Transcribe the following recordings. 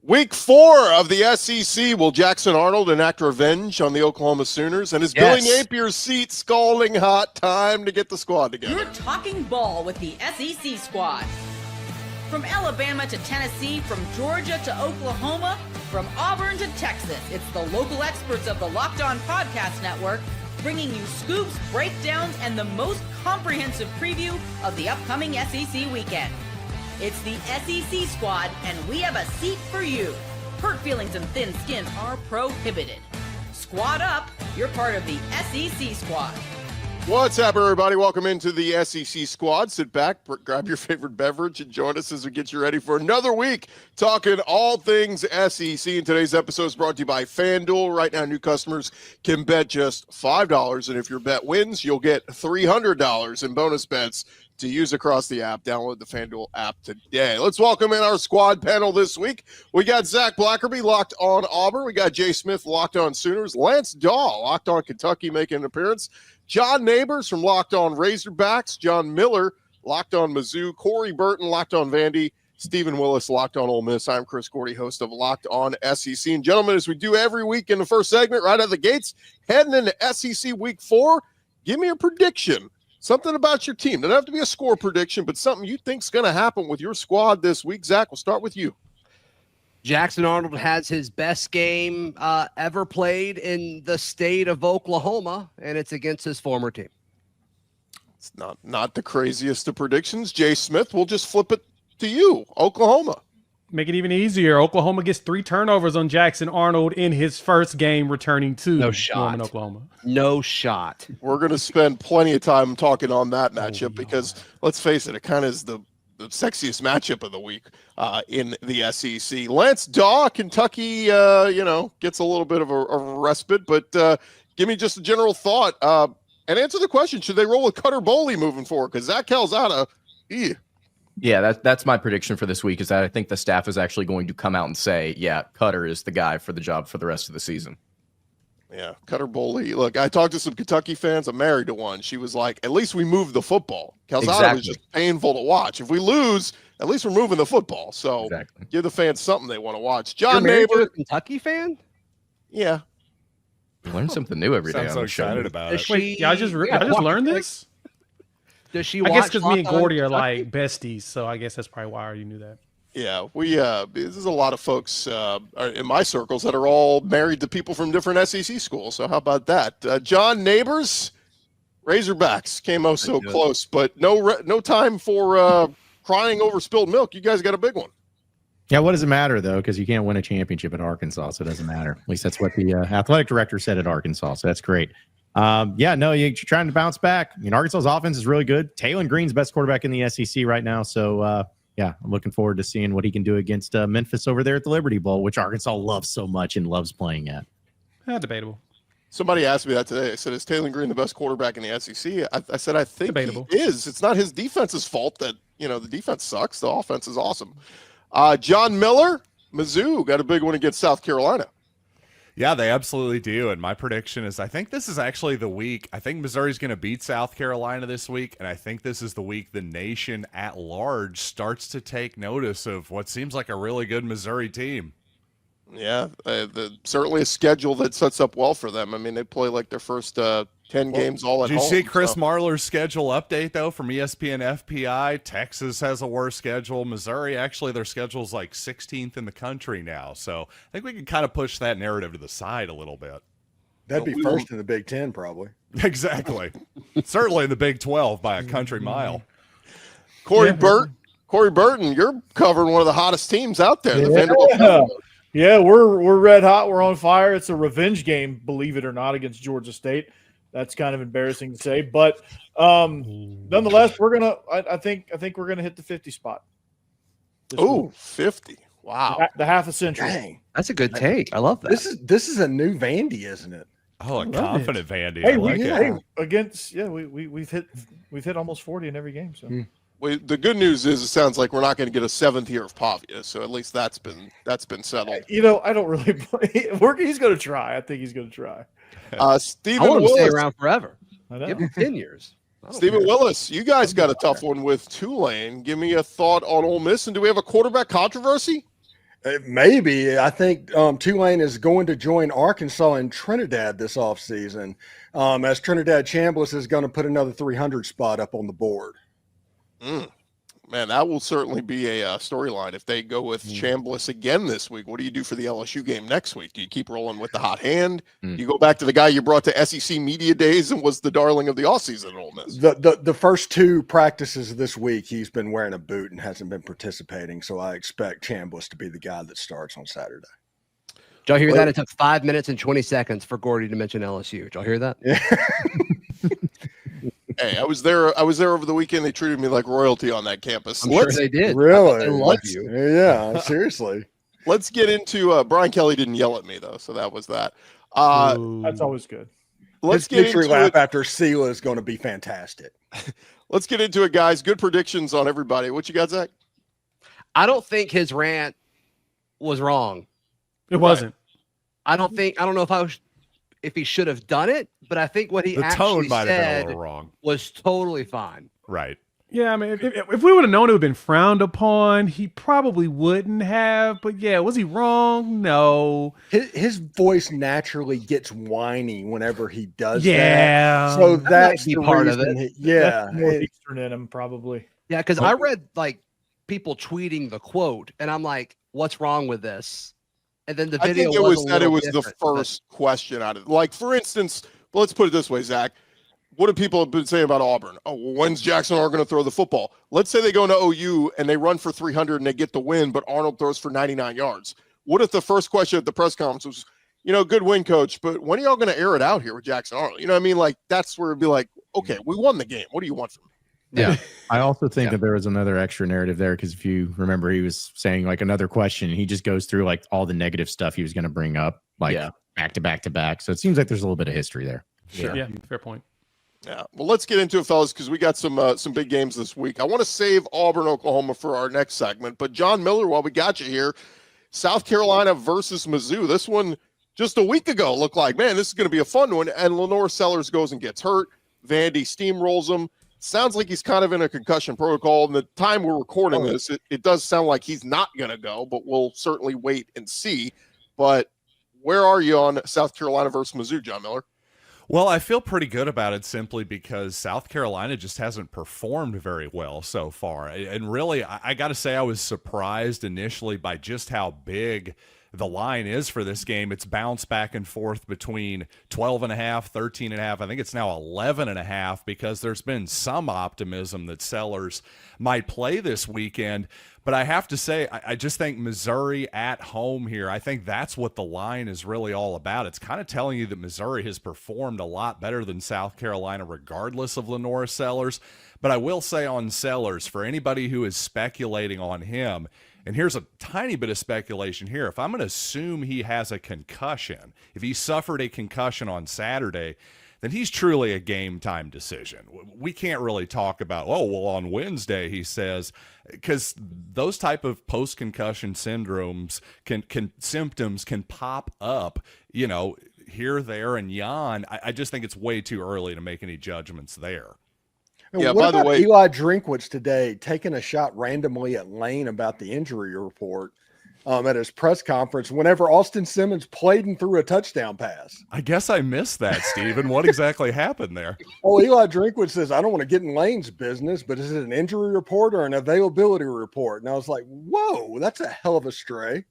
Week 4 of the SEC. Will Jackson Arnold enact revenge on the Oklahoma Sooners? And is Billy Napier's seat scalding hot? Time to get the squad together. You're talking ball with the SEC squad. From Alabama to Tennessee, from Georgia to Oklahoma, from Auburn to Texas, it's the local experts of the Locked On Podcast Network bringing you scoops, breakdowns, and the most comprehensive preview of the upcoming SEC weekend. It's the SEC squad, and we have a seat for you. Hurt feelings and thin skin are prohibited. Squad up, you're part of the SEC squad. What's up, everybody? Welcome into the SEC squad. Sit back, grab your favorite beverage, and join us as we get you ready for another week talking all things SEC. And today's episode is brought to you by FanDuel. Right now, new customers can bet just $5, and if your bet wins, you'll get $300 in bonus bets to use across the app. Download the FanDuel app today. Let's welcome in our squad panel this week. We got Zach Blackerby, Locked On Auburn. We got Jay Smith, Locked On Sooners. Lance Dahl, Locked On Kentucky, making an appearance. John Neighbors from Locked On Razorbacks. John Miller, Locked On Mizzou. Corey Burton, Locked On Vandy. Stephen Willis, Locked On Ole Miss. I'm Chris Gordy, host of Locked On SEC. And gentlemen, as we do every week in the first segment, right out of the gates, heading into SEC Week 4, give me a prediction. Something about your team. Doesn't have to be a score prediction, but something you think is going to happen with your squad this week. Zach, we'll start with you. Jackson Arnold has his best game ever played in the state of Oklahoma, and it's against his former team. It's not the craziest of predictions. Jay Smith, we'll just flip it to you. Oklahoma. Make it even easier. Oklahoma gets 3 turnovers on Jackson Arnold in his first game returning to Norman, Oklahoma. No shot. We're going to spend plenty of time talking on that matchup because, let's face it, it kind of is the sexiest matchup of the week in the SEC. Lance Daw, Kentucky, gets a little bit of a respite, but give me just a general thought and answer the question, should they roll with Cutter Boley moving forward? Because Zach Calzada, Yeah, that's my prediction for this week is that I think the staff is actually going to come out and say, yeah, Cutter is the guy for the job for the rest of the season. Yeah, Cutter Boley. Look, I talked to some Kentucky fans. I'm married to one. She was like, at least we moved the football. Calzada was just painful to watch. If we lose, at least we're moving the football. So give the fans something they want to watch. John Neighbor. A Kentucky fan? Yeah. You learn something new every day. I'm so excited about it. Wait, I just learned this? Does she I watch guess because me and Locked On Gordy are Kentucky? like besties, so I guess that's probably why I already knew that. Yeah, there's a lot of folks in my circles that are all married to people from different SEC schools. So how about that? John Neighbors, Razorbacks came so close, but no time for crying over spilled milk. You guys got a big one. Yeah, what does it matter, though? Because you can't win a championship at Arkansas, so it doesn't matter. At least that's what the athletic director said at Arkansas, so that's great. You're trying to bounce back. Arkansas's offense is really good. Taylon Green's best quarterback in the SEC right now, so I'm looking forward to seeing what he can do against Memphis over there at the Liberty Bowl, which Arkansas loves so much and loves playing at. Debatable. Somebody asked me that today. I said, is Taylon Green the best quarterback in the SEC? I said, I think Debatable. he is. It's not his defense's fault that, the defense sucks. The offense is awesome. John Miller, Mizzou, got a big one against South Carolina. Yeah, they absolutely do. And my prediction is I think this is actually the week. I think Missouri's going to beat South Carolina this week. And I think this is the week the nation at large starts to take notice of what seems like a really good Missouri team. Yeah, certainly a schedule that sets up well for them. I mean, they play like their first 10 games all at home. Did you see Chris Marlar's schedule update, though, from ESPN FPI? Texas has a worse schedule. Missouri, actually, their schedule is like 16th in the country now. So I think we can kind of push that narrative to the side a little bit. That'd be first in the Big Ten, probably. Exactly. Certainly in the Big 12 by a country mile. Corey Burton, you're covering one of the hottest teams out there. The Vanderbilt. Yeah, we're red hot. We're on fire. It's a revenge game, believe it or not, against Georgia State. That's kind of embarrassing to say, but nonetheless, I think we're gonna hit the 50 spot. Oh, 50! Wow, the half a century. Dang. That's a good take. I love that. This is a new Vandy, isn't it? Oh, a confident Vandy. Hey, I like it. We've hit almost 40 in every game. So. The good news is it sounds like we're not going to get a 7th year of Pavia, so at least that's been settled. I don't really play. He's going to try. I think he's going to try. Stephen I want him Willis, to stay around forever. I know. Give him 10 years. Stephen Willis, you guys got a tough one with Tulane. Give me a thought on Ole Miss, and do we have a quarterback controversy? Maybe. I think Tulane is going to join Arkansas and Trinidad this offseason, as Trinidad Chambliss is going to put another 300 spot up on the board. Man, that will certainly be a storyline if they go with Chambliss again this week. What do you do for the LSU game next week? Do you keep rolling with the hot hand? Do you go back to the guy you brought to SEC Media Days and was the darling of the offseason at Ole Miss? The first two practices this week, he's been wearing a boot and hasn't been participating, so I expect Chambliss to be the guy that starts on Saturday. Did y'all hear that? It took 5 minutes and 20 seconds for Gordy to mention LSU. Did y'all hear that? Yeah. Hey, I was there over the weekend. They treated me like royalty on that campus. I'm sure they did. Really? They love you. Yeah, seriously. Let's get into Brian Kelly didn't yell at me though, so that was that. That's always good. Let's His get victory into lap it. after Sela is going to be fantastic. Let's get into it, guys. Good predictions on everybody. What you got, Zach? I don't think his rant was wrong. It wasn't. I don't know if he should have done it, but I think what he The actually tone might have been a said little wrong. was totally fine. Right. Yeah, I mean, if we would have known it would have been frowned upon, he probably wouldn't have. But yeah, was he wrong? No. His voice naturally gets whiny whenever he does Yeah. that. So That that's might be the part of reason it. That's more Eastern in him, probably. Yeah, because I read like people tweeting the quote, and I'm like, "What's wrong with this?" And then the I video think it was a that it little was the different, but- first question out of like, for instance, let's put it this way, Zach. What do people have been saying about Auburn? Oh, well, when's Jackson Arnold going to throw the football? Let's say they go into OU and they run for 300 and they get the win, but Arnold throws for 99 yards. What if the first question at the press conference was, good win, coach, but when are y'all going to air it out here with Jackson Arnold? You know what I mean? Like, that's where it'd be like, okay, we won the game. What do you want from me? Yeah. I also think that there was another extra narrative there because if you remember, he was saying like another question. He just goes through like all the negative stuff he was going to bring up, like back to back to back. So it seems like there's a little bit of history there. Sure. Yeah, fair point. Yeah. Well, let's get into it, fellas, because we got some big games this week. I want to save Auburn, Oklahoma for our next segment. But John Miller, while we got you here, South Carolina versus Mizzou. This one just a week ago looked like, man, this is going to be a fun one. And Lenore Sellers goes and gets hurt. Vandy steamrolls him. Sounds like he's kind of in a concussion protocol. And the time we're recording this, it does sound like he's not going to go, but we'll certainly wait and see. But where are you on South Carolina versus Mizzou, John Miller? Well, I feel pretty good about it simply because South Carolina just hasn't performed very well so far. And really, I got to say I was surprised initially by just how big the line is for this game. It's bounced back and forth between 12.5, 13.5. I think it's now 11.5 because there's been some optimism that Sellers might play this weekend. But I have to say, I just think Missouri at home here, I think that's what the line is really all about. It's kind of telling you that Missouri has performed a lot better than South Carolina regardless of Lenore Sellers. But I will say on Sellers, for anybody who is speculating on him, and here's a tiny bit of speculation here. If I'm going to assume he has a concussion, if he suffered a concussion on Saturday, then he's truly a game time decision. We can't really talk about, on Wednesday, he says, because those type of post-concussion syndromes symptoms can pop up, here, there, and yon. I just think it's way too early to make any judgments there. Yeah, what by the about way, Eli Drinkwitz today taking a shot randomly at Lane about the injury report at his press conference whenever Austin Simmons played and threw a touchdown pass? I guess I missed that, Steven. What exactly happened there? Oh, Eli Drinkwitz says, I don't want to get in Lane's business, but is it an injury report or an availability report? And I was like, whoa, that's a hell of a stray.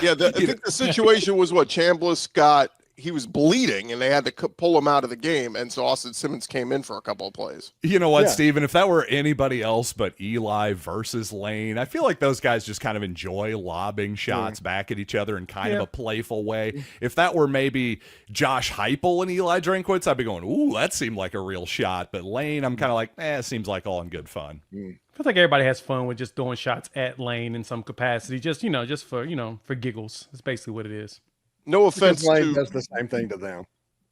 Yeah, I think the situation was what Chambliss he was bleeding and they had to pull him out of the game. And so Austin Simmons came in for a couple of plays. You know what, Yeah. Steven, if that were anybody else but Eli versus Lane, I feel like those guys just kind of enjoy lobbing shots back at each other in kind of a playful way. If that were maybe Josh Heupel and Eli Drinkwitz, I'd be going, ooh, that seemed like a real shot. But Lane, I'm kind of like, it seems like all in good fun. Feels like everybody has fun with just throwing shots at Lane in some capacity, just for giggles. That's basically what it is. No offense Lane to does the same thing to them.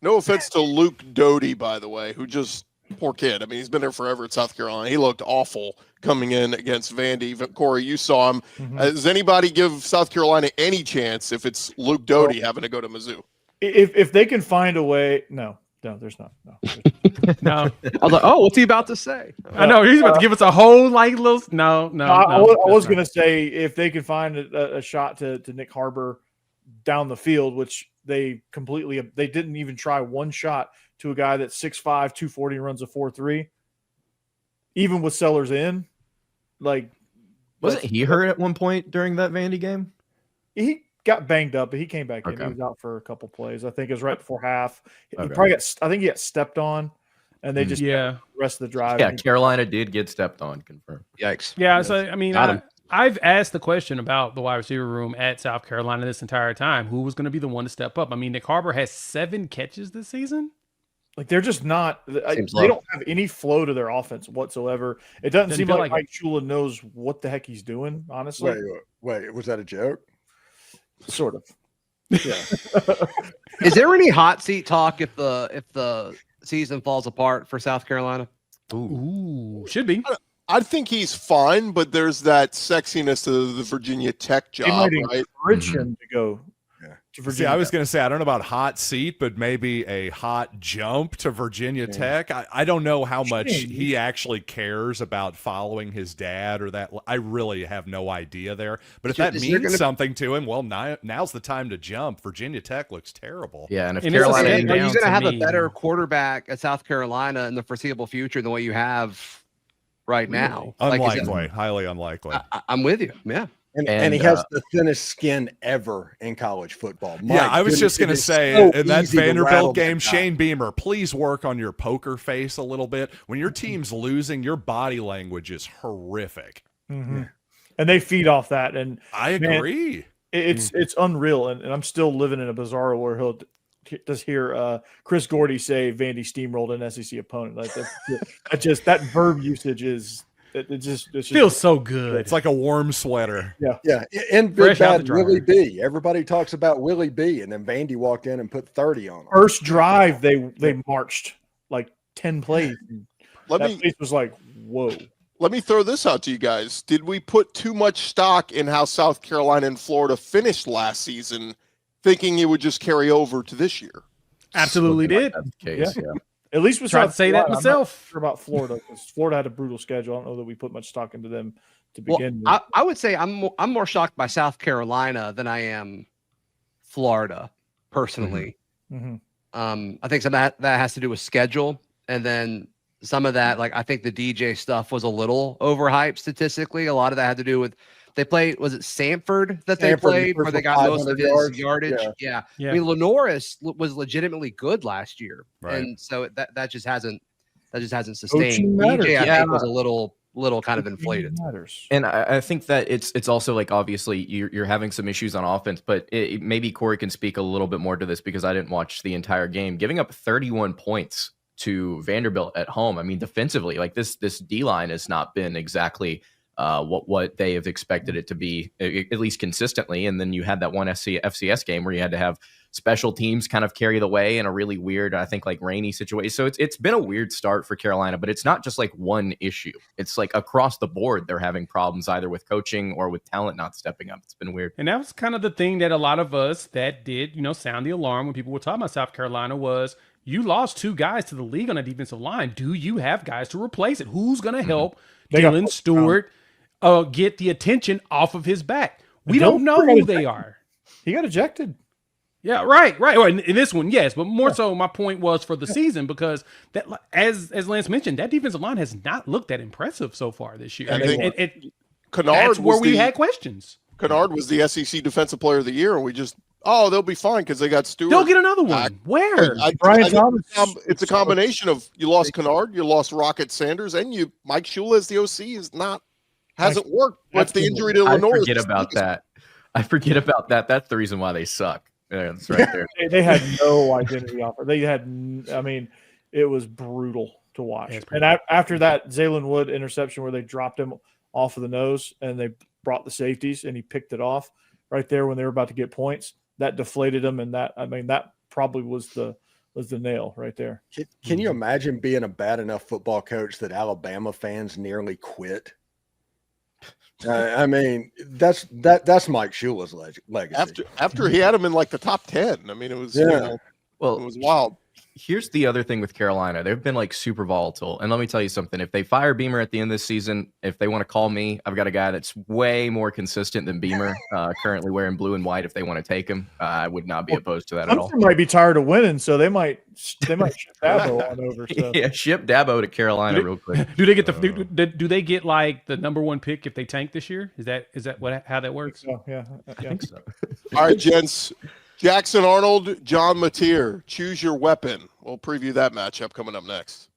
no offense to Luke Doty, by the way, who just poor kid. I mean, he's been there forever at South Carolina. He looked awful coming in against Vandy. Corey, you saw him. Does anybody give South Carolina any chance if it's Luke Doty having to go to Mizzou? If they can find a way, no. No, there's not. No. No, I was like, oh, what's he about to say? I know he's about to give us a whole little. No. I was that's going to say if they could find a shot to Nick Harbor down the field, which they didn't even try one shot to a guy that's 6'5", 240 and runs a 4.3. Even with Sellers in, like, Wasn't he hurt at one point during that Vandy game? he got banged up, but he came back in. Okay. He was out for a couple plays. I think it was right before half. He Okay. probably I think he got stepped on, and they just Yeah. the rest of the drive. Yeah, Carolina did get stepped on. Confirmed. Yikes. Yeah, so I mean, Got him. I've asked the question about the wide receiver room at South Carolina this entire time. Who was going to be the one to step up? I mean, Nick Harbor has 7 catches this season. Like they're just not. They low. don't have any flow to their offense whatsoever. It doesn't Doesn't seem feel like like Mike Shula knows what the heck he's doing. Honestly, Wait, was that a joke? sort of. Yeah. Is there any hot seat talk if the season falls apart for South Carolina? Ooh, should be. I think he's fine, but there's that sexiness to the Virginia Tech They job, might right? encourage him to go to Virginia. See, I was going to say, I don't know about hot seat, but maybe a hot jump to Virginia Tech. I don't know how much he actually cares about following his dad or that. I really have no idea there. But if that Is there means gonna- something to him, well, now's the time to jump. Virginia Tech looks terrible. Yeah, and if And it's the Carolina, same Are you down going to to have a me. better quarterback at South Carolina in the foreseeable future than what you have right now? Like, is it- Unlikely, highly unlikely. I'm with you. Yeah. And he And, has the thinnest skin ever in college football. My Yeah, I was goodness, just going it to is say, so in that easy to rattle Vanderbilt that game, guy. Shane Beamer, please work on your poker face a little bit. When your team's losing, your body language is horrific. Mhm. And they feed off that, and I Man, agree. it's unreal. And I'm still living in a bizarre world. He'll just hear Chris Gordy say Vandy steamrolled an SEC opponent. Like that verb usage is it's just Feels so good. It's like a warm sweater. Yeah, and Fresh Big out the Bad dryer. Willie B. Everybody talks about Willie B. And then Vandy walked in and put 30 on him. first drive they marched like 10 plays. Let That me place was like, whoa. let me throw this out to you guys. Did we put too much stock in how South Carolina and Florida finished last season, thinking it would just carry over to this year? Absolutely did. that's the case. Yeah. At least with Tried to South say that Carolina. I'm not myself. sure about Florida because Florida had a brutal schedule. I don't know that we put much stock into them to Well, begin with. I would say I'm more shocked by South Carolina than I am Florida personally. Mhm. I think some of that has to do with schedule, and then some of that, like I think the DJ stuff was a little overhyped statistically. A lot of that had to do with they played. Was it Samford that they Samford, played the where they first got most of 500 his yards. yardage? Yeah. Yeah. I mean, Lenoris was legitimately good last year, Right. and so that just hasn't sustained. Coaching matters. DJ, I Yeah. think, was a little kind of inflated. Matters. And I think that it's also like obviously you're having some issues on offense, but maybe Corey can speak a little bit more to this because I didn't watch the entire game. Giving up 31 points to Vanderbilt at home. I mean, defensively, like this D line has not been exactly what they have expected it to be, at least consistently. And then you had that one FCS game where you had to have special teams kind of carry the way in a really weird, I think, like rainy situation. So it's been a weird start for Carolina, but it's not just like one issue. It's like across the board they're having problems either with coaching or with talent not stepping up. It's been weird. And that was kind of the thing that a lot of us that did, sound the alarm when people were talking about South Carolina was you lost 2 guys to the league on a defensive line. Do you have guys to replace it? Who's going to help They got Dylan Stewart get the attention off of his back? We Dylan don't know Stewart who got they ejected. are. He got ejected. Yeah, right. Well, in this one, yes, but more so, my point was for the season because that, as Lance mentioned, that defensive line has not looked that impressive so far this year. And That's Kennard where was we the- had questions. Kennard was the SEC Defensive Player of the Year, and we just, they'll be fine because they got Stewart. They'll get another one. Where? Brian think Thomas. it's a combination of you lost Kennard, you lost Rocket Sanders, and Mike Shula as the OC hasn't worked. What's the injury to I Lenore? forget about that. I forget about that. That's the reason why they suck. Yeah, that's right there. They had no identity offer. They had, I mean, it was brutal to watch. Yeah, it's and pretty after that Zaylen Wood interception where they dropped him off of the nose and they brought the safeties and he picked it off right there when they were about to get points, that deflated him. And that probably was the nail right there. Can you imagine being a bad enough football coach that Alabama fans nearly quit? I mean, that's Mike Shula's legacy. After he had him in like the top 10. I mean, it was Yeah. it Well, was wild. Here's the other thing with Carolina. They've been like super volatile. And let me tell you something. If they fire Beamer at the end of this season, if they want to call me, I've got a guy that's way more consistent than Beamer, currently wearing blue and white. If they want to take him, I would not be opposed to that at all. Clemson might be tired of winning, so they might ship Dabo on over. So. Yeah, ship Dabo to Carolina real quick. Do they get do they get like the number 1 pick if they tank this year? Is that how that works? So, yeah. I think so. All right, gents. Jackson Arnold, John Mateer. Choose your weapon. We'll preview that matchup coming up next.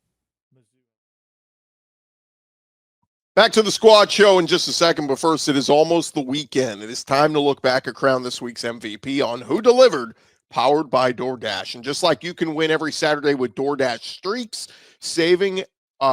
Back to the squad show in just a second, but first, it is almost the weekend. It is time to look back and crown this week's MVP on Who Delivered, powered by DoorDash. And just like you can win every Saturday with DoorDash Streaks, saving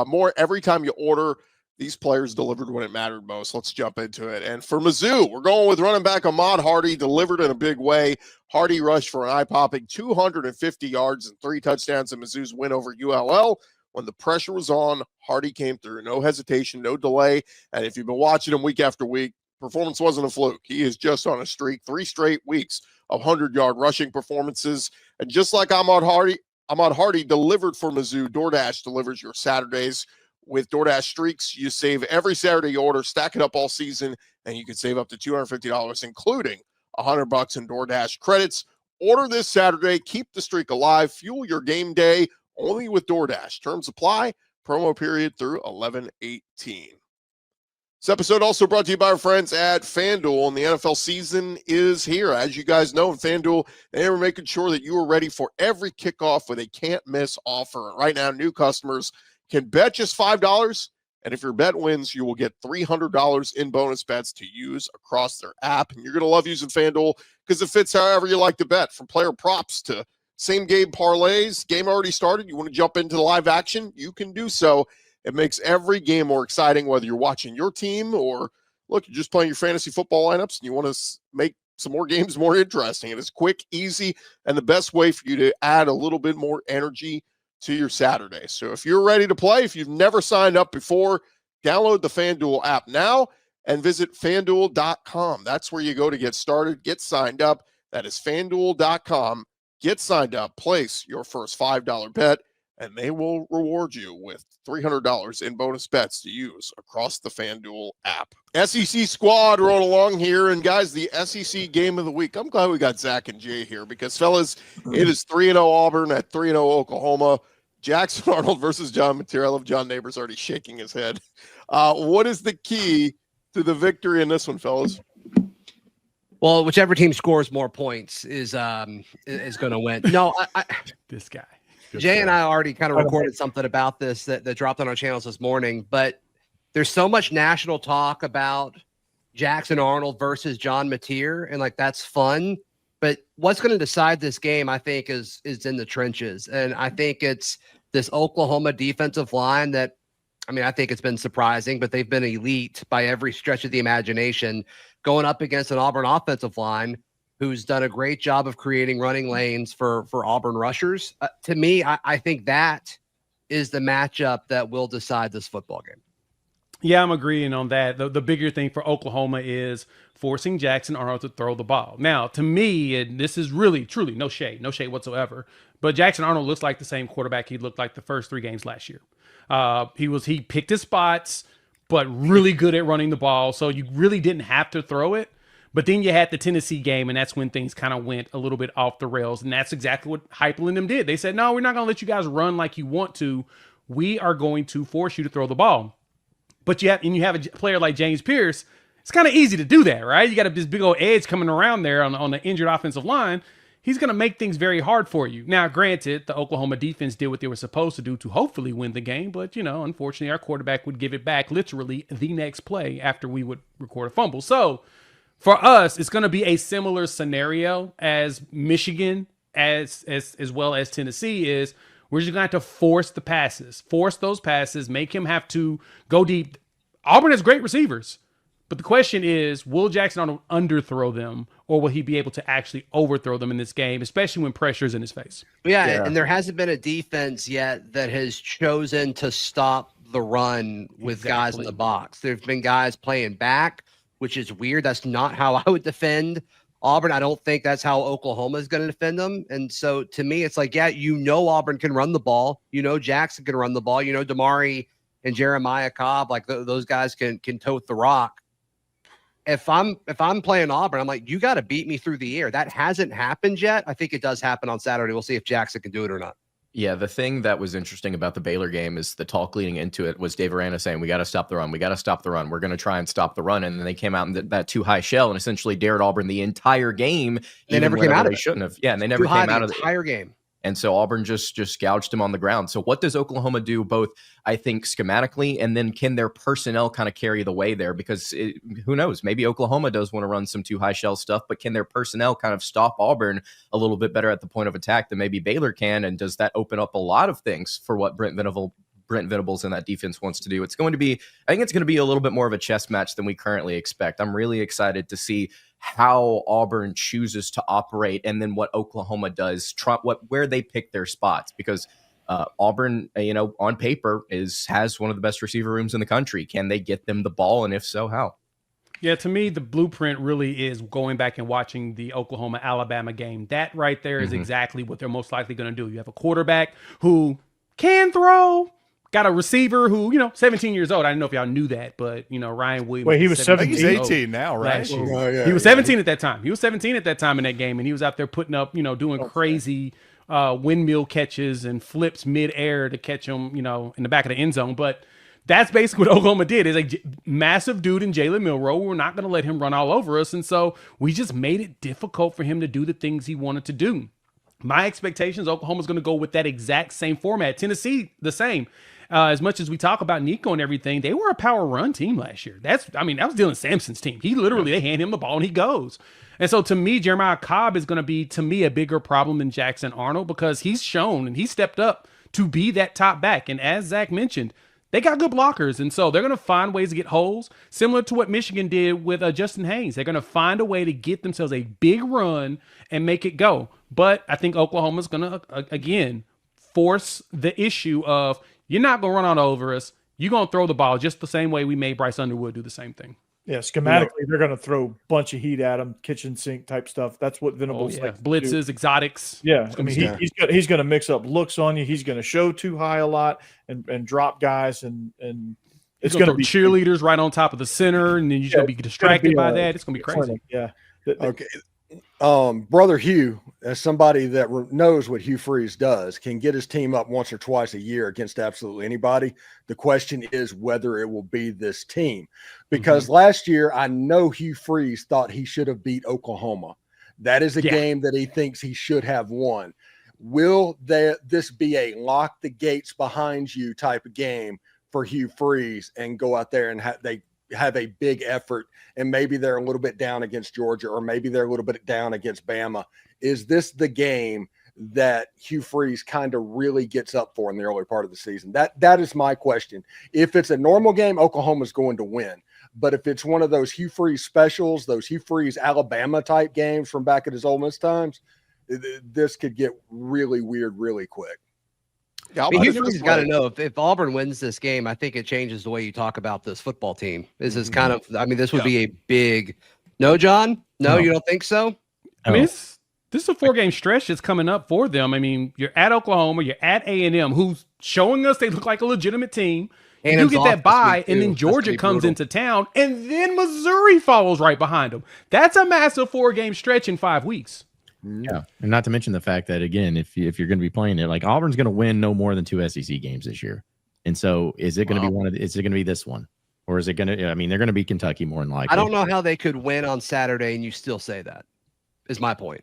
more every time you order, these players delivered when it mattered most. Let's jump into it. And for Mizzou, we're going with running back Ahmad Hardy, delivered in a big way. Hardy rushed for an eye-popping 250 yards and 3 touchdowns in Mizzou's win over ULL. When the pressure was on, Hardy came through. No hesitation, no delay. And if you've been watching him week after week, performance wasn't a fluke. He is just on a streak, 3 straight weeks of 100-yard rushing performances. And just like Ahmad Hardy delivered for Mizzou, DoorDash delivers your Saturdays. With DoorDash Streaks, you save every Saturday you order, stack it up all season, and you can save up to $250, including $100 in DoorDash credits. Order this Saturday. Keep the streak alive. Fuel your game day only with DoorDash. Terms apply. Promo period through 11/18. This episode also brought to you by our friends at FanDuel, and the NFL season is here. As you guys know, in FanDuel, they are making sure that you are ready for every kickoff with a can't-miss offer. Right now, new customers can bet just $5, and if your bet wins, you will get $300 in bonus bets to use across their app. And you're going to love using FanDuel because it fits however you like to bet, from player props to same-game parlays. Game already started. You want to jump into the live action? You can do so. It makes every game more exciting, whether you're watching your team or, look, you're just playing your fantasy football lineups and you want to make some more games more interesting. It is quick, easy, and the best way for you to add a little bit more energy to your Saturday. So if you're ready to play, if you've never signed up before, download the FanDuel app now and visit FanDuel.com. That's where you go to get started, get signed up. That is FanDuel.com. Get signed up, place your first $5 bet, and they will reward you with $300 in bonus bets to use across the FanDuel app. SEC squad rolling along here, and guys, the SEC game of the week. I'm glad we got Zach and Jay here because, fellas, it is 3-0 Auburn at 3-0 Oklahoma. Jackson Arnold versus John Mateer. I love John Neighbors already shaking his head. What is the key to the victory in this one, fellas? Well, whichever team scores more points is going to win. No, This guy. Jay and I already kind of recorded something about this that dropped on our channels this morning, but there's so much national talk about Jackson Arnold versus John Mateer, and like that's fun. But what's going to decide this game, I think, is in the trenches. And I think it's this Oklahoma defensive line that, I mean, I think it's been surprising, but they've been elite by every stretch of the imagination, going up against an Auburn offensive line who's done a great job of creating running lanes for Auburn rushers. To me, I think that is the matchup that will decide this football game. Yeah, I'm agreeing on that. The bigger thing for Oklahoma is forcing Jackson Arnold to throw the ball. Now, to me, and this is really, truly no shade whatsoever, but Jackson Arnold looks like the same quarterback he looked like the first 3 games last year. He picked his spots, but really good at running the ball, so you really didn't have to throw it. But then you had the Tennessee game, and that's when things kind of went a little bit off the rails, and that's exactly what Heupel and them did. They said, no, we're not going to let you guys run like you want to. We are going to force you to throw the ball. But you have a player like James Pierce, it's kind of easy to do that, right? You got this big old edge coming around there on the injured offensive line. He's going to make things very hard for you. Now, granted, the Oklahoma defense did what they were supposed to do to hopefully win the game, but, unfortunately, our quarterback would give it back literally the next play after we would record a fumble. So, for us, it's going to be a similar scenario as Michigan, as well as Tennessee is. We're just going to have to force those passes, make him have to go deep. Auburn has great receivers, but the question is, will Jackson Arnold underthrow them, or will he be able to actually overthrow them in this game, especially when pressure's in his face? Yeah, and there hasn't been a defense yet that has chosen to stop the run with guys in the box. There've been guys playing back, which is weird. That's not how I would defend Auburn, I don't think that's how Oklahoma is going to defend them. And so to me, it's like, yeah, Auburn can run the ball. Jackson can run the ball. Damari and Jeremiah Cobb, like those guys can tote the rock. If I'm playing Auburn, I'm like, you got to beat me through the air. That hasn't happened yet. I think it does happen on Saturday. We'll see if Jackson can do it or not. Yeah, the thing that was interesting about the Baylor game is the talk leading into it was Dave Aranda saying, we got to stop the run. We got to stop the run. We're going to try and stop the run. And then they came out in that too high shell and essentially dared Auburn the entire game. They never came out of it. They shouldn't have. Yeah, and they never came out of the entire game. And so Auburn just gouged him on the ground. So what does Oklahoma do both, I think, schematically, and then can their personnel kind of carry the way there? Because who knows? Maybe Oklahoma does want to run some too high shell stuff, but can their personnel kind of stop Auburn a little bit better at the point of attack than maybe Baylor can? And does that open up a lot of things for what Brent Venables and that defense wants to do? I think it's going to be a little bit more of a chess match than we currently expect. I'm really excited to see how Auburn chooses to operate, and then what Oklahoma does, where they pick their spots, because Auburn, on paper has one of the best receiver rooms in the country. Can they get them the ball, and if so, how? Yeah, to me, the blueprint really is going back and watching the Oklahoma-Alabama game. That right there is exactly what they're most likely going to do. You have a quarterback who can throw, got a receiver who, 17 years old. I don't know if y'all knew that, but, Ryan Williams. Wait, he was 17? He's 18 now, right? He was 17 at that time. He was 17 at that time in that game, and he was out there putting up, doing crazy windmill catches and flips mid-air to catch him, in the back of the end zone. But that's basically what Oklahoma did. Is a massive dude in Jalen Milroe. We're not going to let him run all over us, and so we just made it difficult for him to do the things he wanted to do. My expectations, Oklahoma's going to go with that exact same format. Tennessee, the same. As much as we talk about Nico and everything, they were a power run team last year. That was Dylan Sampson's team. They hand him the ball and he goes. And so to me, Jeremiah Cobb is going to be, to me, a bigger problem than Jackson Arnold, because he's shown and he stepped up to be that top back. And as Zach mentioned, they got good blockers. And so they're going to find ways to get holes, similar to what Michigan did with Justin Haynes. They're going to find a way to get themselves a big run and make it go. But I think Oklahoma's going to, again, force the issue of, you're not going to run all over us. You're going to throw the ball just the same way we made Bryce Underwood do the same thing. Yeah, schematically, they're going to throw a bunch of heat at him, kitchen sink type stuff. That's what Venables likes to do. Blitzes, exotics. Yeah, he's going to mix up looks on you. He's going to show too high a lot and drop guys, and it's going to be cheerleaders right on top of the center, and then you're going to be distracted by that. It's going to be crazy. Yeah. Okay. Brother Hugh, as somebody that knows what Hugh Freeze does, can get his team up once or twice a year against absolutely anybody. The question is whether it will be this team, because last year I know Hugh Freeze thought he should have beat Oklahoma. That is a game that he thinks he should have won. Will this be a lock the gates behind you type of game for Hugh Freeze and go out there and have a big effort, and maybe they're a little bit down against Georgia, or maybe they're a little bit down against Bama? Is this the game that Hugh Freeze kind of really gets up for in the early part of the season? That is my question. If it's a normal game, Oklahoma's going to win. But if it's one of those Hugh Freeze specials, those Hugh Freeze Alabama type games from back at his Ole Miss times, this could get really weird really quick. Yeah, Hugh Freeze's got to know if Auburn wins this game, I think it changes the way you talk about this football team. This is kind of, this would be a big. No, John? No, you don't think so? This is a 4-game stretch that's coming up for them. You're at Oklahoma, you're at A&M, who's showing us they look like a legitimate team. You get that bye, and then Georgia comes into town, and then Missouri follows right behind them. That's a massive 4-game stretch in 5 weeks. Yeah, and not to mention the fact that, again, if you're going to be playing it, like Auburn's going to win no more than 2 SEC games this year, and so is it going to be is it going to be this one, or is it going to? They're going to be Kentucky more than likely. I don't know how they could win on Saturday, and you still say that. Is my point.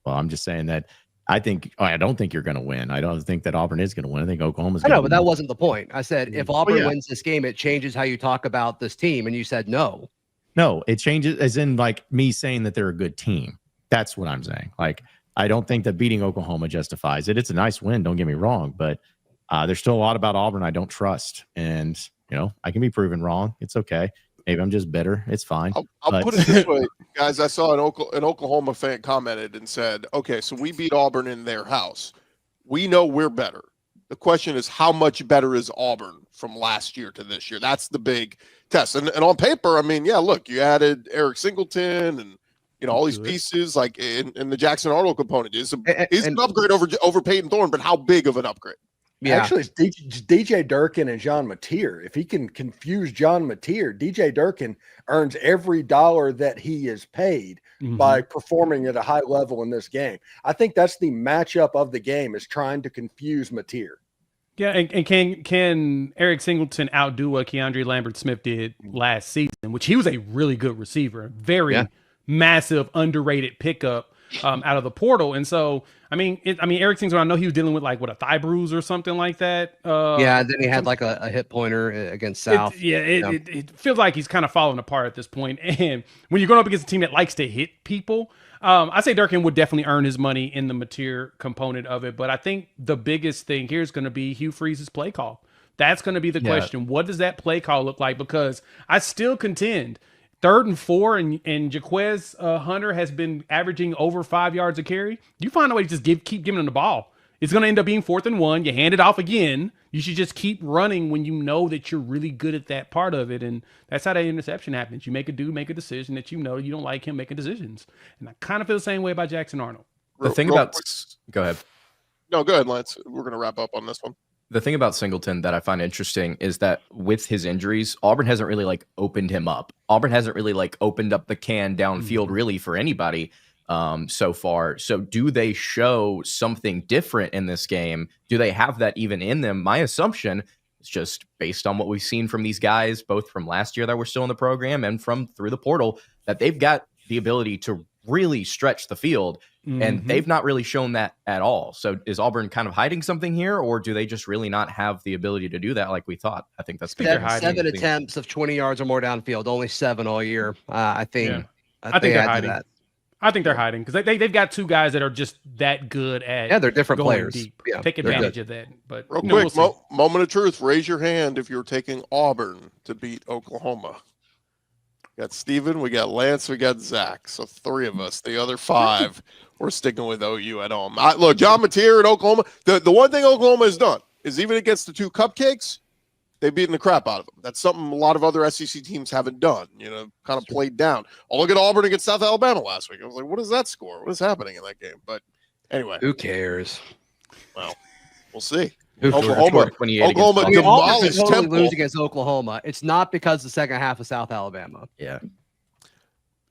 Well, I'm just saying that I don't think you're going to win. I don't think that Auburn is going to win. I think Oklahoma's. I know, but that wasn't the point. I said if Auburn wins this game, it changes how you talk about this team, and you said no. No, it changes as in like me saying that they're a good team. That's what I'm saying. Like, I don't think that beating Oklahoma justifies it. It's a nice win, don't get me wrong, but there's still a lot about Auburn I don't trust, and I can be proven wrong. It's okay. Maybe I'm just bitter. It's fine. I'll put it this way, guys. I saw an Oklahoma fan commented and said, "Okay, so we beat Auburn in their house. We know we're better. The question is, how much better is Auburn from last year to this year? That's the big test." And on paper, look, you added Eric Singleton and all these pieces like in the Jackson Arnold component is an upgrade over Peyton Thorne, but how big of an upgrade? Yeah. Actually, it's DJ Durkin and John Mateer. If he can confuse John Mateer, DJ Durkin earns every dollar that he is paid by performing at a high level in this game. I think that's the matchup of the game, is trying to confuse Mateer. Yeah, and can Eric Singleton outdo what Keandre Lambert-Smith did last season, which he was a really good receiver, very massive, underrated pickup out of the portal. And so, Eric Singleton, I know he was dealing with a thigh bruise or something like that. And then he had like a hit pointer against South. It feels like he's kind of falling apart at this point. And when you're going up against a team that likes to hit people, I say Durkin would definitely earn his money in the Mateer component of it. But I think the biggest thing here is going to be Hugh Freeze's play call. That's going to be the question. What does that play call look like? Because I still contend 3rd and 4, and Jaquez Hunter has been averaging over 5 yards a carry. You find a way to just keep giving him the ball. It's going to end up being 4th and 1. You hand it off again. You should just keep running when you know that you're really good at that part of it. And that's how that interception happens. You make a decision that you don't like him making decisions. And I kind of feel the same way about Jackson Arnold. Go ahead. No, go ahead, Lance. We're going to wrap up on this one. The thing about Singleton that I find interesting is that with his injuries, Auburn hasn't really opened him up. Auburn hasn't really opened up the can downfield really for anybody so far. So do they show something different in this game? Do they have that even in them? My assumption is just based on what we've seen from these guys, both from last year that were still in the program and from through the portal, that they've got the ability to really stretch the field. And they've not really shown that at all. So is Auburn kind of hiding something here, or do they just really not have the ability to do that like we thought? I think that's seven attempts of 20 yards or more downfield, only 7 all year. I think they're hiding. I think they're hiding because they've got 2 guys that are just that good at they're different players. Deep. Take advantage of that. But real quick, moment of truth. Raise your hand if you're taking Auburn to beat Oklahoma. We got Steven, we got Lance, we got Zach. So 3 of us. The other 5, we're sticking with OU at home. Look, John Mateer in Oklahoma. The one thing Oklahoma has done is even against the 2 cupcakes, they've beaten the crap out of them. That's something a lot of other SEC teams haven't done. Kind of played down. Look at Auburn against South Alabama last week. I was like, what is that score? What is happening in that game? But anyway, who cares? Well, we'll see. Oklahoma demolished Temple. Lose against Oklahoma. It's not because the second half of South Alabama. Yeah,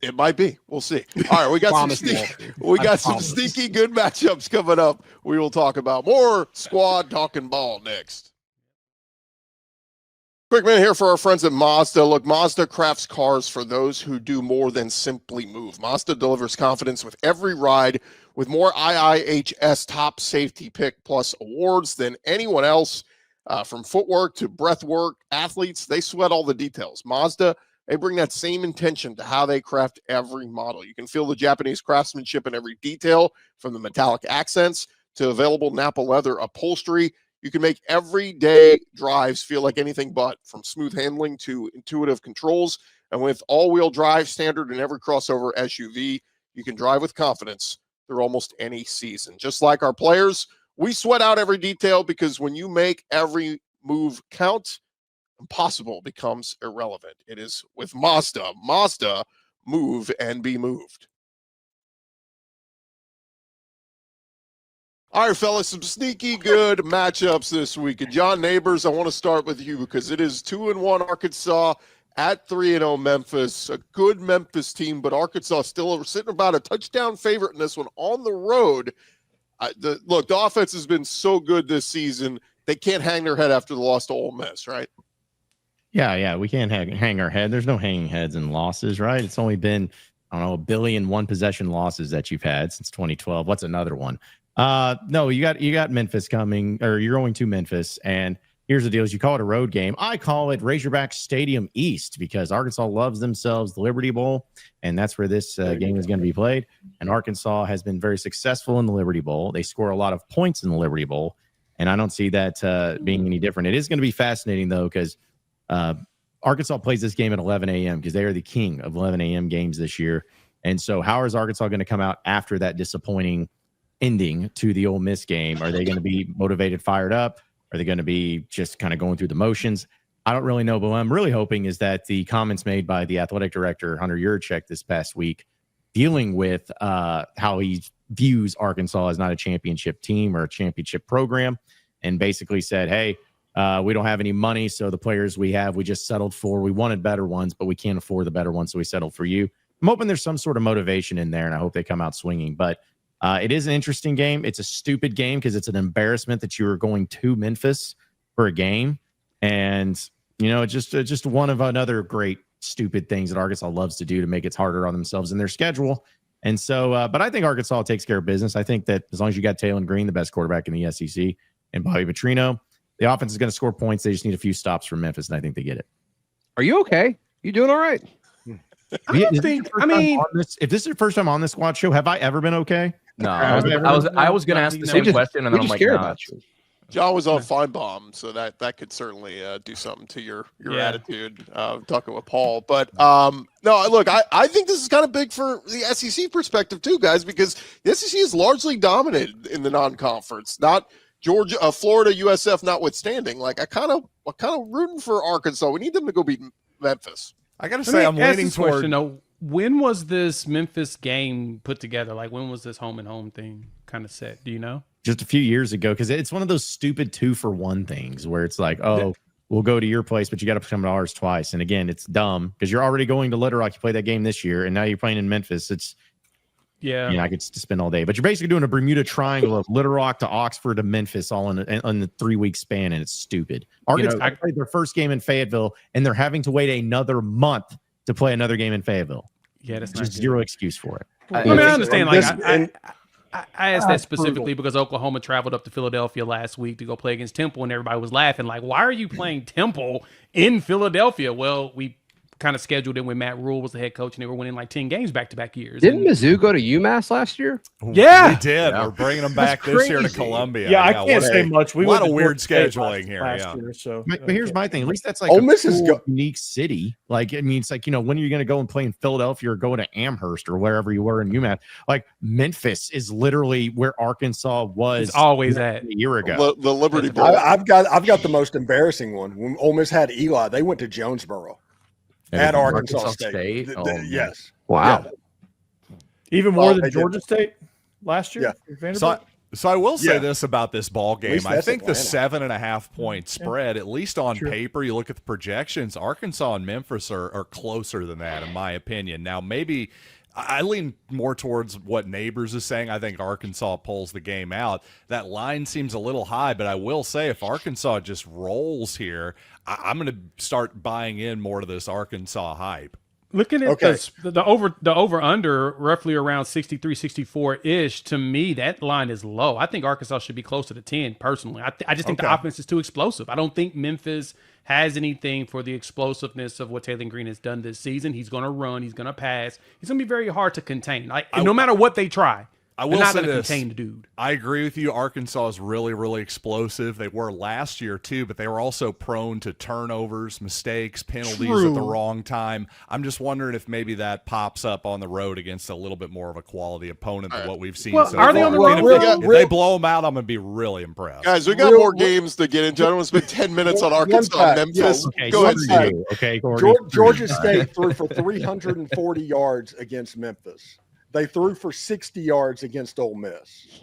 it might be. We'll see. All right, we got some sneaky good matchups coming up. We will talk about more squad talking ball next. Quick minute here for our friends at Mazda. Look, Mazda crafts cars for those who do more than simply move. Mazda delivers confidence with every ride, with more IIHS top safety pick plus awards than anyone else. From footwork to breathwork, athletes, they sweat all the details. Mazda, they bring that same intention to how they craft every model. You can feel the Japanese craftsmanship in every detail, from the metallic accents to available Napa leather upholstery. You can make everyday drives feel like anything but, from smooth handling to intuitive controls. And with all-wheel drive standard in every crossover SUV, you can drive with confidence through almost any season. Just like our players, we sweat out every detail, because when you make every move count, impossible becomes irrelevant. It is with Mazda. Mazda, move and be moved. All right, fellas, some sneaky good matchups this week. And John Neighbors, I want to start with you because it is 2-1 Arkansas at 3-0 Memphis. A good Memphis team, but Arkansas still sitting about a touchdown favorite in this one on the road. The offense has been so good this season. They can't hang their head after the loss to Ole Miss, right? Yeah, we can't hang our head. There's no hanging heads and losses, right? It's only been, a billion one possession losses that you've had since 2012. What's another one? No, you got Memphis coming, or you're going to Memphis, and here's the deal: is you call it a road game. I call it Razorback Stadium East, because Arkansas loves themselves the Liberty Bowl, and that's where this game is going to be played. And Arkansas has been very successful in the Liberty Bowl. They score a lot of points in the Liberty Bowl, and I don't see that being any different. It is going to be fascinating, though, because Arkansas plays this game at 11 a.m. because they are the king of 11 a.m. games this year. And so how is Arkansas going to come out after that disappointing ending to the Ole Miss game? Are they going to be motivated, fired up? Are they going to be just kind of going through the motions? I don't really know, but what I'm really hoping is that the comments made by the athletic director, Hunter Yurchek, this past week dealing with how he views Arkansas as not a championship team or a championship program, and basically said, hey, we don't have any money, so the players we have, we just settled for. We wanted better ones, but we can't afford the better ones, so we settled for you. I'm hoping there's some sort of motivation in there, and I hope they come out swinging. But it is an interesting game. It's a stupid game because it's an embarrassment that you are going to Memphis for a game. And, just one of another great stupid things that Arkansas loves to do to make it harder on themselves in their schedule. And so, but I think Arkansas takes care of business. I think that as long as you got Talon Green, the best quarterback in the SEC, and Bobby Petrino, the offense is going to score points. They just need a few stops from Memphis, and I think they get it. Are you okay? You doing all right? If this is your first time on this squad show, have I ever been okay? No, I was going to ask the same question, and then I'm like, nah. John was on Feinbaum, so that could certainly do something to your attitude, talking with Paul. But no, look, I think this is kind of big for the SEC perspective too, guys, because the SEC is largely dominated in the non-conference, not Georgia, Florida, USF notwithstanding. Like, I'm kind of rooting for Arkansas. We need them to go beat Memphis. I got to say, I'm leaning toward. Question, though, when was this Memphis game put together? Like, when was this home and home thing kind of set? Do you know? Just a few years ago, because it's one of those stupid 2-for-1 things where it's like, oh, we'll go to your place, but you got to come to ours twice. And again, it's dumb because you're already going to Little Rock. You play that game this year, and now you're playing in Memphis. It's I could spend all day, but you're basically doing a Bermuda Triangle of Little Rock to Oxford to Memphis all in the 3-week span, and it's stupid. Arkansas played their first game in Fayetteville, and they're having to wait another month to play another game in Fayetteville. Yeah, that's just zero excuse for it. I understand. I asked that specifically because Oklahoma traveled up to Philadelphia last week to go play against Temple, and everybody was laughing like, why are you playing Temple in Philadelphia? Well, we kind of scheduled it when Matt Rule was the head coach, and they were winning like 10 games back-to-back years. Didn't Mizzou go to UMass last year? Yeah. We did. Yeah. We're bringing them back this year to Columbia. Yeah, I can't say much. We a lot of weird scheduling here. Year, so, but here's my thing. At least that's like Ole Miss is unique city. Like, I mean, it's like, when are you going to go and play in Philadelphia or go to Amherst or wherever you were in UMass? Like, Memphis is literally where Arkansas was. It's always at a year ago. The Liberty Bowl. I've got the most embarrassing one. When Ole Miss had Eli, they went to Jonesboro. At Arkansas State. Yes. Wow. Yeah. Even more than Georgia State last year? Yeah. So I will say this about this ball game. I think Atlanta. the 7.5 point spread, at least on paper, you look at the projections, Arkansas and Memphis are closer than that, in my opinion. Now, maybe I lean more towards what Neighbors is saying. I think Arkansas pulls the game out. That line seems a little high, but I will say if Arkansas just rolls here, I'm going to start buying in more to this Arkansas hype. Looking at the over under roughly around 63, 64-ish, to me, that line is low. I think Arkansas should be closer to 10, personally. I just think the offense is too explosive. I don't think Memphis has anything for the explosiveness of what Talon Green has done this season. He's going to run. He's going to pass. He's going to be very hard to contain. No matter what they try. I will not say going to this. contain the dude. I agree with you. Arkansas is really, really explosive. They were last year too, but they were also prone to turnovers, mistakes, penalties at the wrong time. I'm just wondering if maybe that pops up on the road against a little bit more of a quality opponent than what we've seen. Well, so are they far. on the road? If they blow them out, I'm going to be really impressed. Guys, we got more games to get into. I don't want to spend 10 minutes on Arkansas and Memphis. Go ahead, Steve. Okay, Georgia State threw for 340 yards against Memphis. They threw for 60 yards against Ole Miss.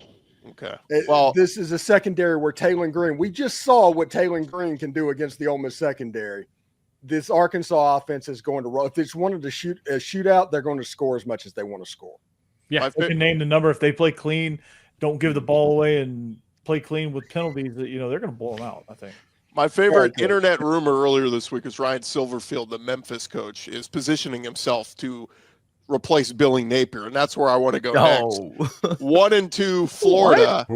Okay. Well, this is a secondary where Talon Green, we just saw what Talon Green can do against the Ole Miss secondary. This Arkansas offense is going to roll. If they just wanted to shoot a shootout, they're going to score as much as they want to score. Yeah, they can name the number. If they play clean, don't give the ball away, and play clean with penalties, they're going to blow them out, I think. My favorite internet rumor earlier this week is Ryan Silverfield, the Memphis coach, is positioning himself to replace Billy Napier, and that's where I want to go next. 1 and 2 Florida.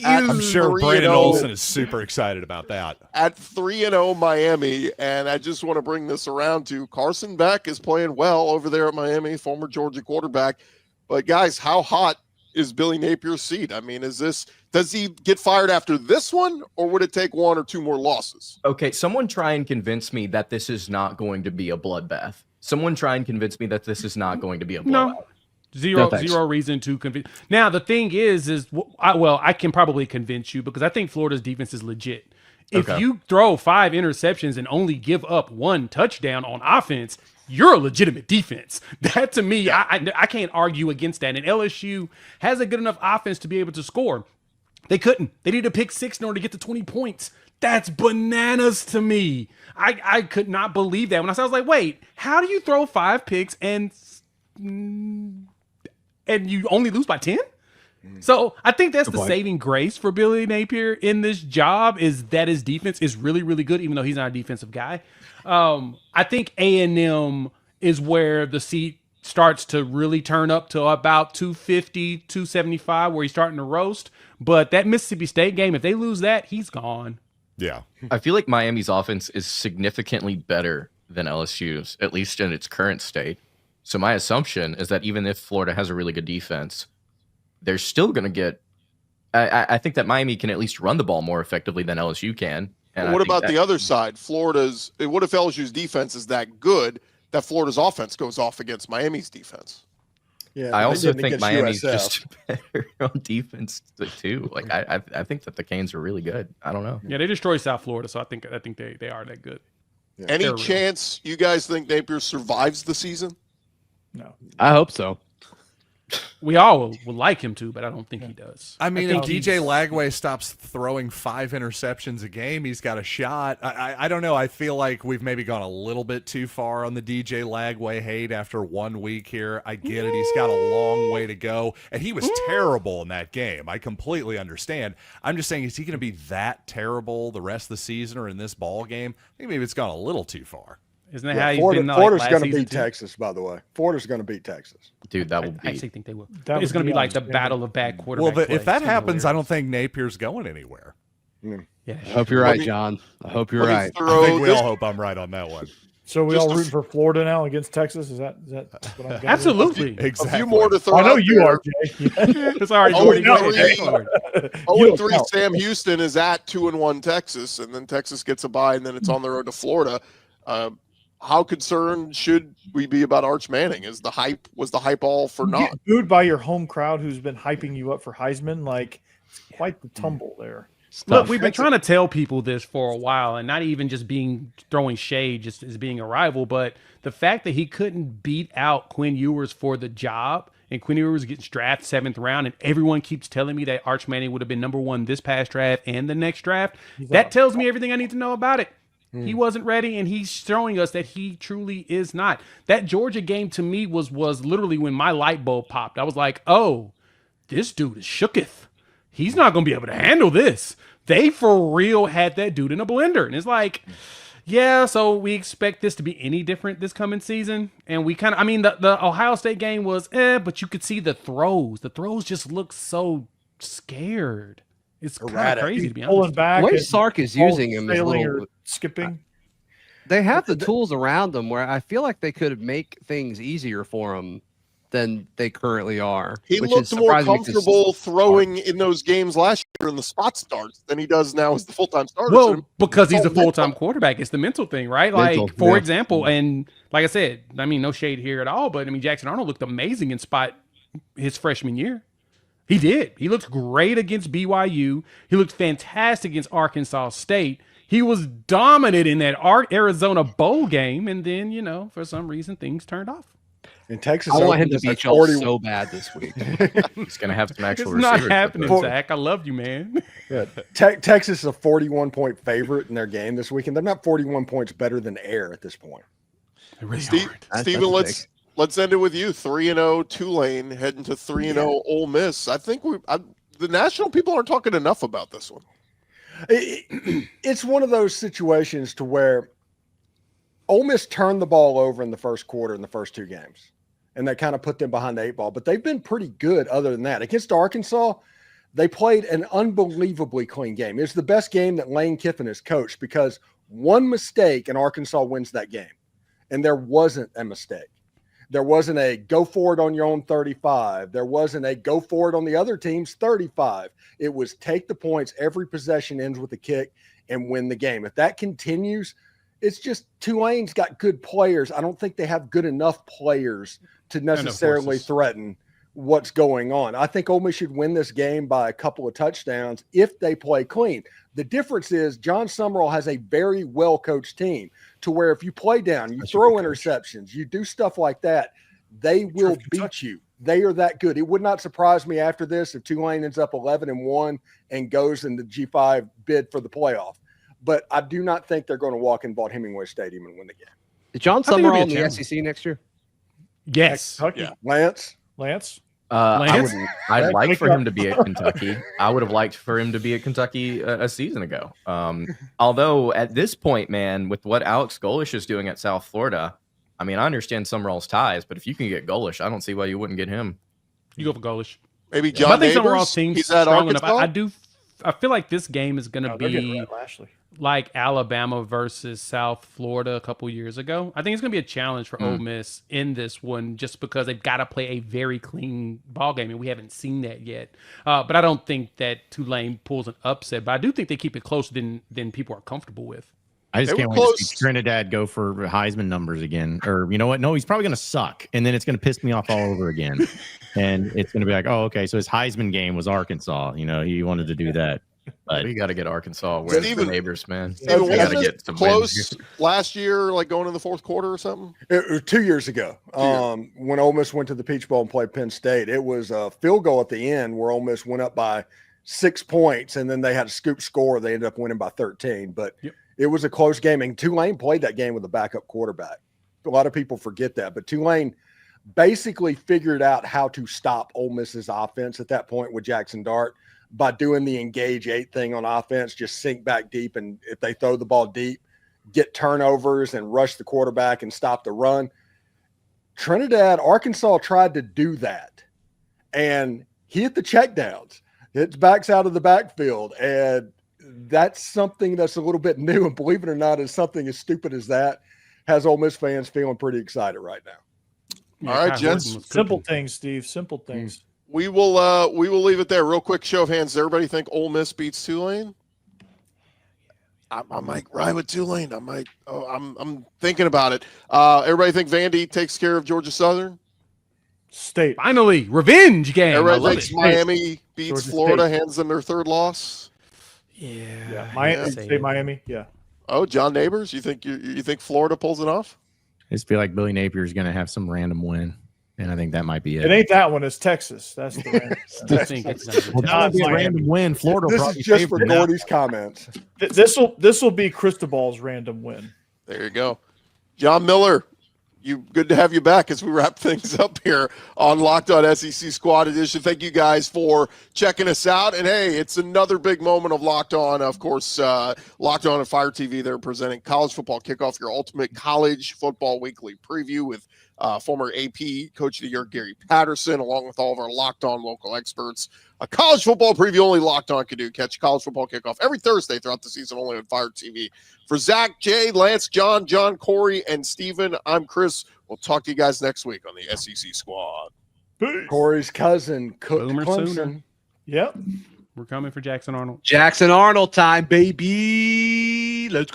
I'm sure Brandon Olson is super excited about that. At 3-0 Miami, and I just want to bring this around to Carson Beck is playing well over there at Miami, former Georgia quarterback. But guys, how hot is Billy Napier's seat? I mean, does he get fired after this one, or would it take 1 or 2 more losses? Okay, someone try and convince me that this is not going to be a bloodbath. Someone try and convince me that this is not going to be a blowout. No. Zero reason to convince. Now, the thing is I can probably convince you because I think Florida's defense is legit. If you throw 5 interceptions and only give up 1 touchdown on offense, you're a legitimate defense. That to me, I can't argue against that. And LSU has a good enough offense to be able to score. They couldn't. They needed to pick 6 in order to get to 20 points. That's bananas to me. I could not believe that. When I was like, wait, how do you throw 5 picks and you only lose by 10? So I think that's the saving grace for Billy Napier in this job, is that his defense is really, really good, even though he's not a defensive guy. I think A&M is where the seat starts to really turn up to about 250, 275, where he's starting to roast. But that Mississippi State game, if they lose that, he's gone. Yeah. I feel like Miami's offense is significantly better than LSU's, at least in its current state. So my assumption is that even if Florida has a really good defense, they're still going to get. I think that Miami can at least run the ball more effectively than LSU can. And what about the other side? What if LSU's defense is that good that Florida's offense goes off against Miami's defense? Yeah, I also think Miami's just better on defense too. Like I think that the Canes are really good. I don't know. Yeah, they destroyed South Florida, so I think they are that good. Yeah. Any chance you guys think Napier survives the season? No. I hope so. We all would like him to, but I don't think he does. I mean, if think DJ Lagway stops throwing 5 interceptions a game, he's got a shot. I don't know. I feel like we've maybe gone a little bit too far on the DJ Lagway hate after 1 week here. I get it. He's got a long way to go. And he was terrible in that game. I completely understand. I'm just saying, is he going to be that terrible the rest of the season or in this ball game? I think maybe it's gone a little too far. Isn't that how he's Florida, been Florida's last going to season beat too? Texas, by the way. Florida's going to beat Texas. Dude, that will I be. actually think they will. That It's would going to be be like the outstanding. battle of bad quarterback. Well, play. if that It's gonna be happens, I don't hilarious. think Napier's going anywhere. Yeah, I hope you're right, John. I hope you're right. I think we all hope I'm right on that one. So we Just all a rooting for Florida now against Texas? Is that what I'm getting? Absolutely. Exactly. A few more to throw. I know out you there. are, Jay. It's already Oh, already no, going. yeah. You 0-3 don't count. Sam Houston is at 2-1 Texas, and then Texas gets a bye, and then it's on the road to Florida. How concerned should we be about Arch Manning? Was the hype all for You naught? get booed by your home crowd who's been hyping you up for Heisman. Like, it's quite the tumble there. Look, we've been trying to tell people this for a while, and not even just throwing shade, just as being a rival, but the fact that he couldn't beat out Quinn Ewers for the job, and Quinn Ewers gets drafted 7th round, and everyone keeps telling me that Arch Manning would have been #1 this past draft and the next draft. That tells me everything I need to know about it. He wasn't ready, and he's showing us that he truly is not. That Georgia game to me was literally when my light bulb popped. I was like, oh, this dude is shooketh. He's not going to be able to handle this. They for real had that dude in a blender. And it's like, yeah, so we expect this to be any different this coming season. And we kind of, I mean, the Ohio State game was, but you could see the throws. The throws just look so scared. It's kind of crazy to be Pulling honest. back. The way and Sark is using him is a sailing little. or skipping. They have the tools around them where I feel like they could make things easier for him than they currently are. He which looked is more surprising because- comfortable throwing in those games last year in the spot starts than he does now as the full-time starter. Well, So because he's all a full-time mental. quarterback. It's the mental thing, right? Mental, Like, for yeah. example, and like I said, I mean, no shade here at all, but I mean, Jackson Arnold looked amazing in spot his freshman year. He did. He looked great against BYU. He looked fantastic against Arkansas State. He was dominant in that Arizona bowl game, and then, you know, for some reason, things turned off. And Texas, I want him opened to as a beat y'all 41 so bad this week. He's going to have some actual It's not receivers. happening, For- Zach. I love you, man. Yeah. Texas is a 41-point favorite in their game this weekend. They're not 41 points better than Air at this point. They really Steve, aren't. Steven, that's let's end it with you. 3-0 Tulane heading to 3-0 Ole Miss. I think the national people aren't talking enough about this one. It's one of those situations to where Ole Miss turned the ball over in the first quarter in the first 2 games, and that kind of put them behind the 8 ball. But they've been pretty good other than that. Against Arkansas, they played an unbelievably clean game. It's the best game that Lane Kiffin has coached because one mistake and Arkansas wins that game, and there wasn't a mistake. There wasn't a go for it on your own 35. There wasn't a go for it on the other team's 35. It was take the points. Every possession ends with a kick and win the game. If that continues, it's just Tulane's got good players. I don't think they have good enough players to necessarily horses. threaten what's going on. I think Ole Miss should win this game by a couple of touchdowns if they play clean. The difference is John Summerall has a very well-coached team to where if you play down, you throw interceptions, you do stuff like that, they will beat you. They are that good. It would not surprise me after this if Tulane ends up 11-1 and goes in the G5 bid for the playoff. But I do not think they're going to walk in Vaught-Hemingway Stadium and win the game. Is John Summerall in the SEC next year? Yes. Kentucky. Lance? I'd like for him to be at Kentucky. I would have liked for him to be at Kentucky a season ago. Although at this point, man, with what Alex Golish is doing at South Florida, I mean, I understand Summerall's ties, but if you can get Golish, I don't see why you wouldn't get him. You go for Golish. Maybe John I think Neighbors, Summerall's team's he's at strong enough. Arkansas? I feel like this game is going to be Lashley. like Alabama versus South Florida a couple years ago. I think it's going to be a challenge for Ole Miss in this one just because they've got to play a very clean ball game, and we haven't seen that yet. But I don't think that Tulane pulls an upset, but I do think they keep it closer than people are comfortable with. I just They can't were wait to close. see Trinidad go for Heisman numbers again. Or you know what? No, he's probably going to suck. And then it's going to piss me off all over again. And it's going to be like, oh, okay. So his Heisman game was Arkansas. You know, he wanted to do that. But We got to get Arkansas. Where's the Steven- neighbors, man? Steven, We got to wasn't get it some close wins. last year, like going in the fourth quarter or something? It was 2 years ago, when Ole Miss went to the Peach Bowl and played Penn State. It was a field goal at the end where Ole Miss went up by 6 points, and then they had a scoop score. They ended up winning by 13. But it was a close game, and Tulane played that game with a backup quarterback. A lot of people forget that. But Tulane basically figured out how to stop Ole Miss's offense at that point with Jackson Dart by doing the engage 8 thing on offense, just sink back deep, and if they throw the ball deep, get turnovers and rush the quarterback and stop the run. Arkansas tried to do that, and he hit the checkdowns. It's backs out of the backfield, and that's something that's a little bit new, and believe it or not, is something as stupid as that has Ole Miss fans feeling pretty excited right now. All right, Kyle gents. Horton was Simple cooking. things, Steve. Simple things. We will leave it there. Real quick show of hands. Does everybody think Ole Miss beats Tulane? I might ride with Tulane. I'm thinking about it. Everybody think Vandy takes care of Georgia Southern? State. Finally, revenge game. I Everybody love thinks it. Miami beats Georgia Florida, State. hands them their third loss. Yeah. Miami. Yeah. State Miami. Yeah. Oh, John Neighbors, you think Florida pulls it off? I just feel like Billy Napier is going to have some random win. And I think that might be it. It ain't that one. It's Texas. That's the I think it's gonna be Well, tough. that'll be a Miami. random win. Florida This probably is just for favored now. Gordy's comments. This will be Cristobal's random win. There you go. John Miller, good to have you back as we wrap things up here on Locked On SEC Squad Edition. Thank you guys for checking us out. And hey, it's another big moment of Locked On. Of course, Locked On and Fire TV, they're presenting College Football Kickoff, your ultimate college football weekly preview with former AP Coach of the Year Gary Patterson, along with all of our Locked On local experts. A college football preview only Locked On can do. Catch College Football Kickoff every Thursday throughout the season, only on Fire TV. For Zach, Jay, Lance, John, Corey, and Steven, I'm Chris. We'll talk to you guys next week on the SEC Squad. Corey's cousin cooked Boomer Clemson. sooner. Yep. We're coming for Jackson Arnold. Jackson Arnold time, baby. Let's go.